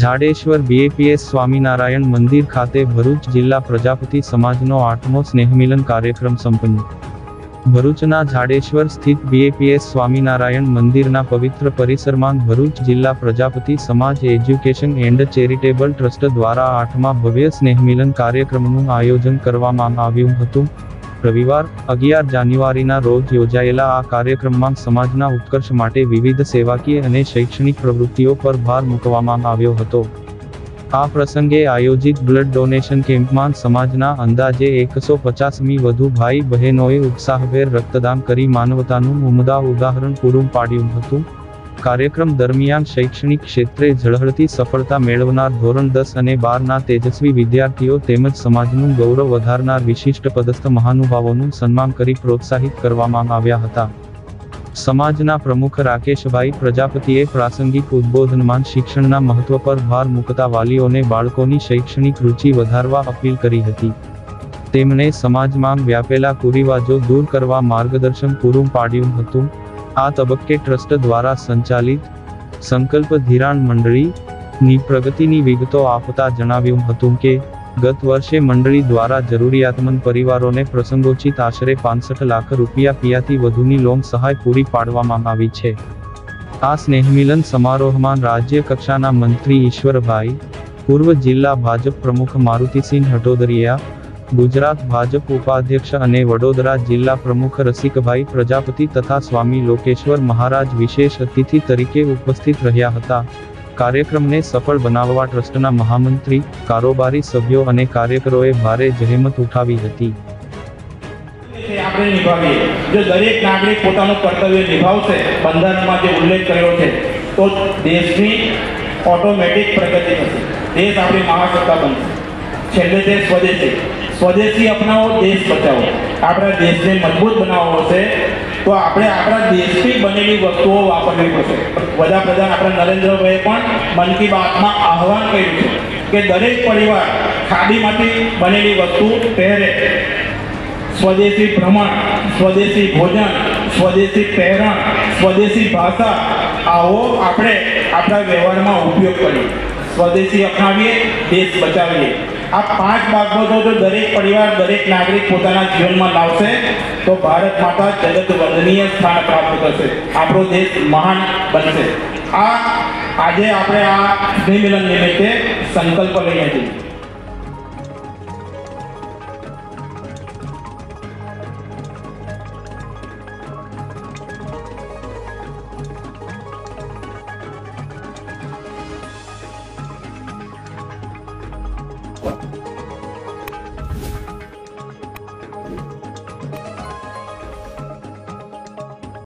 Jadeshwar BAPS Swaminarayan મંદિર ખાતે ભરૂચ જિલ્લા પ્રજાપતિ સમાજનો 8મો સ્નેહમિલન કાર્યક્રમ સંપન્ન। ભરૂચના જાડેશ્વર સ્થિત બીએપીએસ સ્વામિનારાયણ મંદિરના પવિત્ર પરિસરમાં ભરૂચ જિલ્લા પ્રજાપતિ સમાજ એજ્યુકેશન એન્ડ ચેરિટેબલ ટ્રસ્ટ દ્વારા 8મા ભવ્ય સ્નેહમિલન કાર્યક્રમનું આયોજન કરવામાં આવ્યું હતું। રવિવાર 11 જાન્યુઆરીના રોજ યોજાયેલા આ કાર્યક્રમમાં સમાજના ઉત્કર્ષ માટે વિવિધ સેવાકીય અને શૈક્ષણિક પ્રવૃત્તિઓ પર ભાર મૂકવામાં આવ્યો હતો। આ પ્રસંગે આયોજિત બ્લડ ડોનેશન કેમ્પમાં સમાજના અંદાજે 150મી વધુ ભાઈ બહેનોએ ઉત્સાહભેર રક્તદાન કરી માનવતાનું ઉમદા ઉદાહરણ પૂરું પાડ્યું હતું। કાર્યક્રમ દરમિયાન શૈક્ષણિક ક્ષેત્રે ઝળહળતી સફળતા મેળવનાર ધોરણ 10 અને 12ના તેજસ્વી વિદ્યાર્થીઓ તેમજ સમાજનું ગૌરવ વધારનાર વિશિષ્ટ પદસ્થ મહાનુભાવોનું સન્માન કરી પ્રોત્સાહિત કરવામાં આવ્યા હતા। સમાજના પ્રમુખ રાકેશભાઈ પ્રજાપતિએ પ્રાસંગિક ઉદ્બોધનમાં શિક્ષણના મહત્વ પર ભાર મૂકતા વાલીઓને બાળકોની શૈક્ષણિક રુચિ વધારવા અપીલ કરી હતી। તેમણે સમાજમાં વ્યાપેલા કુરિવાજો દૂર કરવા માર્ગદર્શન પૂરું પાડ્યું હતું। આ તબક્કે ટ્રસ્ટ દ્વારા સંચાલિત સંકલ્પ ધિરાણ મંડળીની પ્રગતિની વિગતો આપતા જણાવ્યું હતું કે ગત વર્ષે મંડળી દ્વારા જરૂરિયાતમંદ પરિવારોને પ્રસંગોચિત આશરે 65 લાખ રૂપિયાથી વધુની લોન સહાય પૂરી પાડવામાં આવી છે। આ સ્નેહમિલન સમારોહમાં રાજ્ય કક્ષાના મંત્રી ઈશ્વરભાઈ, પૂર્વ જિલ્લા ભાજપ પ્રમુખ મારુતિસિંહ હટોદરિયા, ગુજરાત ભાજપ ઉપાધ્યક્ષ અને વડોદરા જિલ્લા પ્રમુખ રસિકભાઈ પ્રજાપતિ તથા સ્વામી લોકેશ્વર મહારાજ વિશેષ અતિથિ તરીકે ઉપસ્થિત રહ્યા હતા। કાર્યક્રમને સફળ બનાવવા ટ્રસ્ટના મહામંત્રી, કારોબારી સભ્યો અને કાર્યકરોએ ભારે જહેમત ઉઠાવી હતી। આપણે નિભાવીએ, જો દરેક નાગરિક પોતાનું કર્તવ્ય નિભાવશે, બંધારણમાં જે ઉલ્લેખ કર્યો છે, તો દેશની ઓટોમેટિક પ્રગતિ થશે, દેશ આપણી મહાસત્તા બનશે। છેલ્લે તે સ્વદેશી અપનાવો, દેશ બચાવો। આપણા દેશને મજબૂત બનાવવો હશે તો આપણે આપણા દેશથી બનેલી વસ્તુઓ વાપરવી પડશે। વડાપ્રધાન આપણા નરેન્દ્રભાઈએ પણ મન કી બાતમાં આહવાન કર્યું છે કે દરેક પરિવાર ખાદીમાંથી બનેલી વસ્તુ પહેરે। સ્વદેશી ભ્રમણ, સ્વદેશી ભોજન, સ્વદેશી પહેરણ, સ્વદેશી ભાષા, આવો આપણે આપણા વ્યવહારમાં ઉપયોગ કરીએ। સ્વદેશી અપનાવીએ, દેશ બચાવીએ। આ 5 બાબતો જો દરેક પરિવાર, દરેક નાગરિક પોતાના જીવનમાં લાવશે તો ભારત માતા જગત વંદનીય સ્થાન પ્રાપ્ત કરશે, આપણો દેશ મહાન બનશે। આજે આપણે આ સ્નેહમિલન નિમિત્તે સંકલ્પ લઈએ છીએ।